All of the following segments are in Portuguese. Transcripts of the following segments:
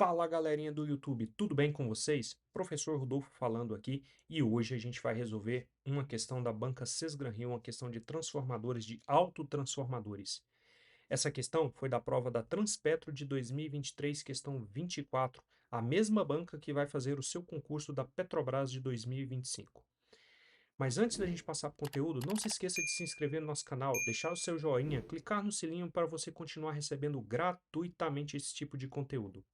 Fala galerinha do YouTube, tudo bem com vocês? Professor Rodolfo falando aqui e hoje a gente vai resolver uma questão da banca Sesgran Hill, uma questão de transformadores, de autotransformadores. Essa questão foi da prova da Transpetro de 2023, questão 24, a mesma banca que vai fazer o seu concurso da Petrobras de 2025. Mas antes da gente passar para o conteúdo, não se esqueça de se inscrever no nosso canal, deixar o seu joinha, clicar no sininho para você continuar recebendo gratuitamente esse tipo de conteúdo.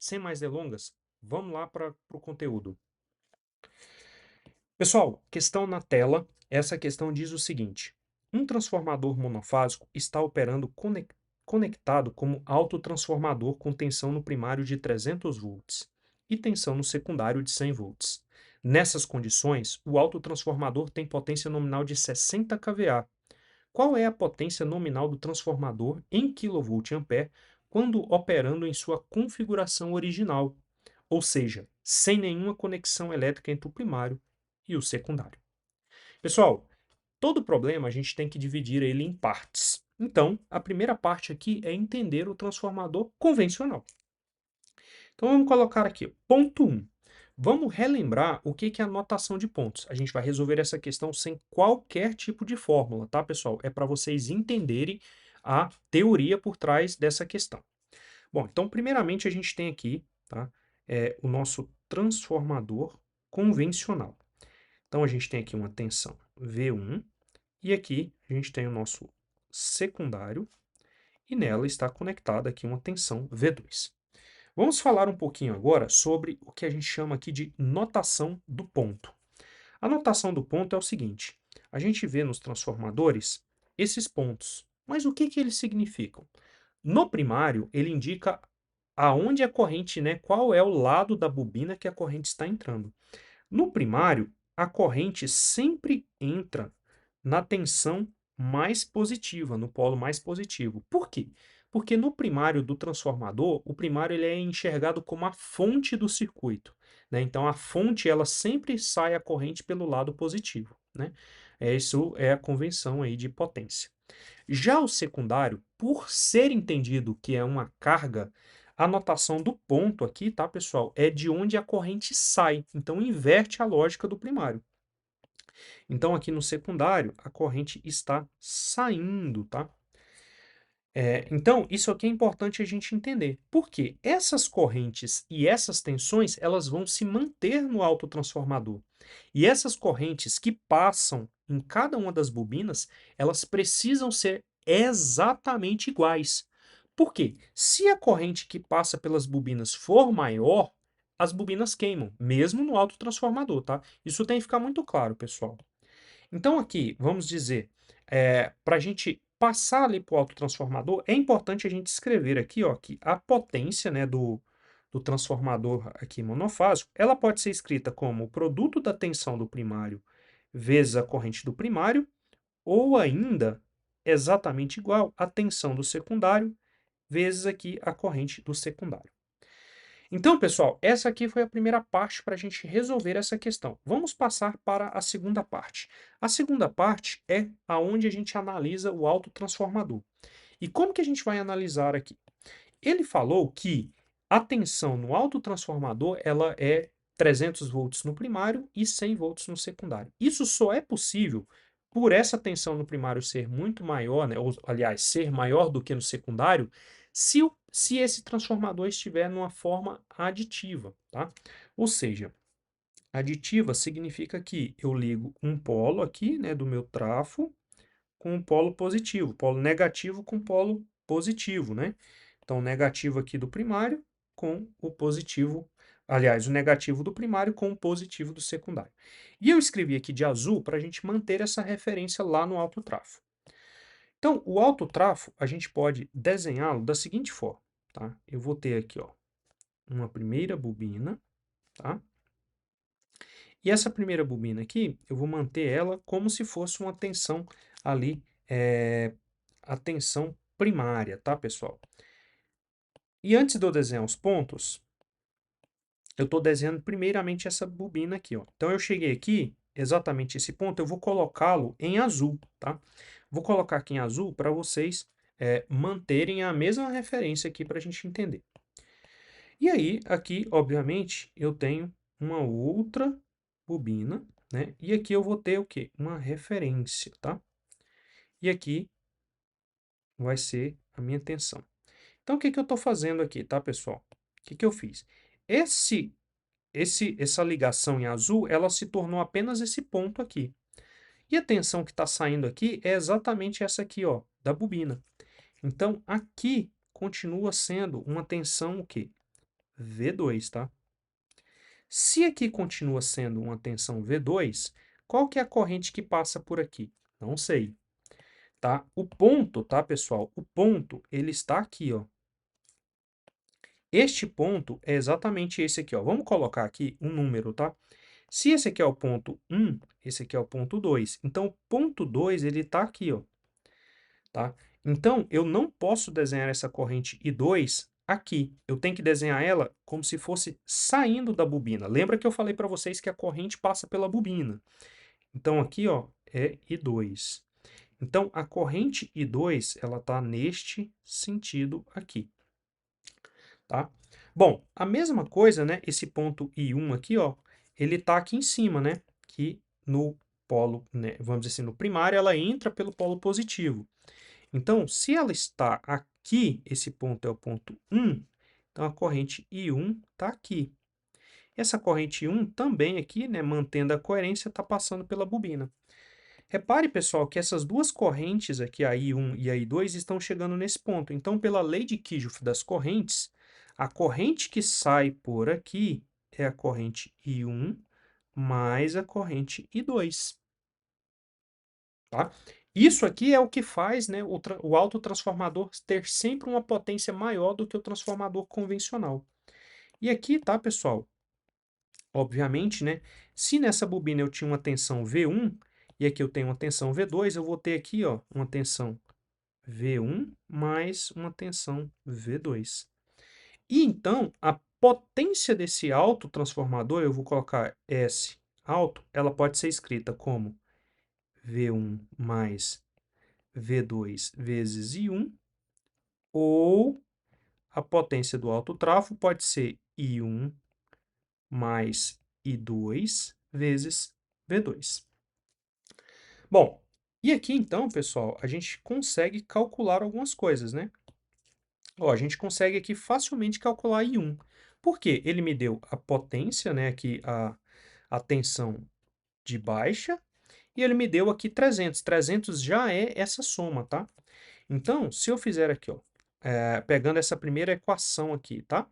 Sem mais delongas, vamos lá para o conteúdo. Pessoal, questão na tela. Essa questão diz o seguinte: um transformador monofásico está operando conectado como autotransformador com tensão no primário de 300 volts e tensão no secundário de 100 volts. Nessas condições, o autotransformador tem potência nominal de 60 kVA. Qual é a potência nominal do transformador em kVA quando operando em sua configuração original? Ou seja, sem nenhuma conexão elétrica entre o primário e o secundário. Pessoal, todo problema a gente tem que dividir ele em partes. Então, a primeira parte aqui é entender o transformador convencional. Então, vamos colocar aqui, ponto 1. Vamos relembrar o que é a notação de pontos. A gente vai resolver essa questão sem qualquer tipo de fórmula, tá, pessoal? É para vocês entenderem a teoria por trás dessa questão. Bom, então, primeiramente, a gente tem aqui, tá, o nosso transformador convencional. Então, a gente tem aqui uma tensão V1 e aqui a gente tem o nosso secundário e nela está conectada aqui uma tensão V2. Vamos falar um pouquinho agora sobre o que a gente chama aqui de notação do ponto. A notação do ponto é o seguinte: a gente vê nos transformadores esses pontos, mas o que eles significam? No primário, ele indica aonde a corrente, né, qual é o lado da bobina que a corrente está entrando. No primário, a corrente sempre entra na tensão mais positiva, no polo mais positivo. Por quê? Porque no primário do transformador, o primário ele é enxergado como a fonte do circuito, né? Então a fonte ela sempre sai a corrente pelo lado positivo, né? Isso é a convenção aí de potência. Já o secundário, por ser entendido que é uma carga, a notação do ponto aqui, tá, pessoal, é de onde a corrente sai. Então inverte a lógica do primário. Então, aqui no secundário, a corrente está saindo, tá? Então, isso aqui é importante a gente entender. Por quê? Essas correntes e essas tensões, elas vão se manter no autotransformador. E essas correntes que passam em cada uma das bobinas, elas precisam ser exatamente iguais. Por quê? Se a corrente que passa pelas bobinas for maior, as bobinas queimam, mesmo no autotransformador, tá? Isso tem que ficar muito claro, pessoal. Então aqui, vamos dizer, para a gente passar ali para o autotransformador, é importante a gente escrever aqui, ó, que a potência, né, do transformador aqui monofásico, ela pode ser escrita como o produto da tensão do primário vezes a corrente do primário, ou ainda exatamente igual à tensão do secundário vezes aqui a corrente do secundário. Então, pessoal, essa aqui foi a primeira parte para a gente resolver essa questão. Vamos passar para a segunda parte. A segunda parte é aonde a gente analisa o autotransformador. E como que a gente vai analisar aqui? Ele falou que a tensão no autotransformador ela é 300 volts no primário e 100 volts no secundário. Isso só é possível por essa tensão no primário ser muito maior, né, ou, aliás, ser maior do que no secundário, se esse transformador estiver numa forma aditiva, tá? Ou seja, aditiva significa que eu ligo um polo aqui, né, do meu trafo com o polo positivo, polo negativo com polo positivo, né? Então, o negativo aqui do primário com o positivo, aliás, o negativo do primário com o positivo do secundário. E eu escrevi aqui de azul para a gente manter essa referência lá no alto trafo. Então, o alto trafo, a gente pode desenhá-lo da seguinte forma, tá? Eu vou ter aqui, ó, uma primeira bobina, tá? E essa primeira bobina aqui, eu vou manter ela como se fosse uma tensão ali, a tensão primária, tá, pessoal? E antes de eu desenhar os pontos, eu estou desenhando primeiramente essa bobina aqui, ó. Então eu cheguei aqui, exatamente esse ponto, eu vou colocá-lo em azul, tá? Vou colocar aqui em azul para vocês manterem a mesma referência aqui para a gente entender. E aí, aqui, obviamente, eu tenho uma outra bobina, né? E aqui eu vou ter o quê? Uma referência, tá? E aqui vai ser a minha tensão. Então, o que que eu estou fazendo aqui, tá, pessoal? O que que eu fiz? Essa ligação em azul, ela se tornou apenas esse ponto aqui. E a tensão que está saindo aqui é exatamente essa aqui, ó, da bobina. Então, aqui continua sendo uma tensão o quê? V2, tá? Se aqui continua sendo uma tensão V2, qual que é a corrente que passa por aqui? Não sei, tá? O ponto, tá, pessoal? O ponto, ele está aqui, ó. Este ponto é exatamente esse aqui, ó. Vamos colocar aqui um número, tá? Se esse aqui é o ponto 1, esse aqui é o ponto 2. Então, o ponto 2, ele está aqui, ó, tá? Então, eu não posso desenhar essa corrente I2 aqui. Eu tenho que desenhar ela como se fosse saindo da bobina. Lembra que eu falei para vocês que a corrente passa pela bobina. Então, aqui, ó, é I2. Então, a corrente I2, ela está neste sentido aqui, tá? Bom, a mesma coisa, né? Esse ponto I1 aqui, ó, ele está aqui em cima, né? Que no polo, né, vamos dizer assim, no primário, ela entra pelo polo positivo. Então, se ela está aqui, esse ponto é o ponto 1, então a corrente I1 está aqui. Essa corrente I1 também aqui, né, mantendo a coerência, está passando pela bobina. Repare, pessoal, que essas duas correntes aqui, a I1 e a I2, estão chegando nesse ponto. Então, pela lei de Kirchhoff das correntes, a corrente que sai por aqui é a corrente I1 mais a corrente I2. Tá? Isso aqui é o que faz, né, o autotransformador ter sempre uma potência maior do que o transformador convencional. E aqui, tá, pessoal? Obviamente, né, se nessa bobina eu tinha uma tensão V1 e aqui eu tenho uma tensão V2, eu vou ter aqui, ó, uma tensão V1 mais uma tensão V2. E então, a potência desse autotransformador, eu vou colocar S alto, ela pode ser escrita como V1 mais V2 vezes I1, ou a potência do autotrafo pode ser I1 mais I2 vezes V2. Bom, e aqui então, pessoal, a gente consegue calcular algumas coisas, né? Ó, a gente consegue aqui facilmente calcular I1. Por quê? Ele me deu a potência, né, aqui a tensão de baixa, e ele me deu aqui 300. 300 já é essa soma, tá? Então, se eu fizer aqui, ó, pegando essa primeira equação aqui, tá?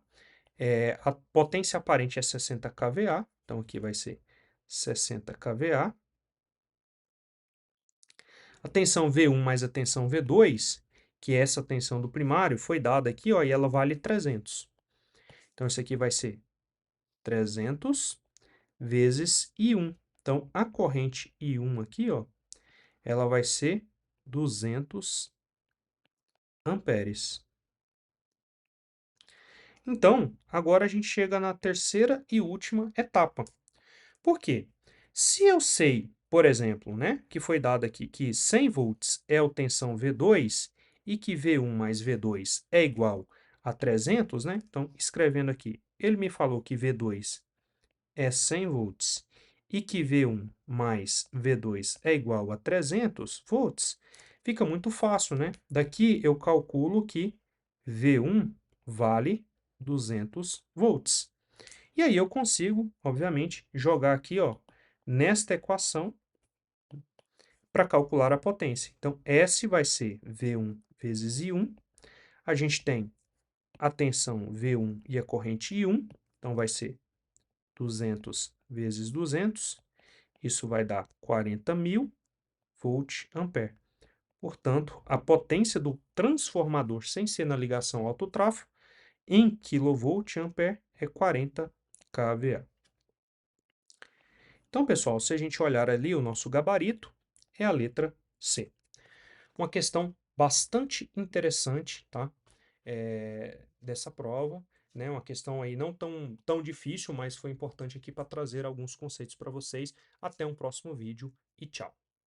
A potência aparente é 60 kVA, então aqui vai ser 60 kVA. A tensão V1 mais a tensão V2, que é essa tensão do primário, foi dada aqui, ó, e ela vale 300. Então, isso aqui vai ser 300 vezes I1. Então, a corrente I1 aqui, ó, ela vai ser 200 amperes. Então, agora a gente chega na terceira e última etapa. Por quê? Se eu sei, por exemplo, né, que foi dado aqui que 100 volts é o tensão V2 e que V1 mais V2 é igual a 300, né? Então, escrevendo aqui, ele me falou que V2 é 100 volts e que V1 mais V2 é igual a 300 volts, fica muito fácil, né? Daqui eu calculo que V1 vale 200 volts. E aí eu consigo, obviamente, jogar aqui, ó, nesta equação para calcular a potência. Então, S vai ser V1 vezes I1. A gente tem a tensão V1 e a corrente I1. Então, vai ser 200 vezes 200. Isso vai dar 40.000 volt-ampere. Portanto, a potência do transformador, sem ser na ligação autotráfego, em kV-ampere é 40 kVA. Então, pessoal, se a gente olhar ali o nosso gabarito, é a letra C. Uma questão bastante interessante, tá? Dessa prova, né? Uma questão aí não tão difícil, mas foi importante aqui para trazer alguns conceitos para vocês. Até um próximo vídeo e tchau!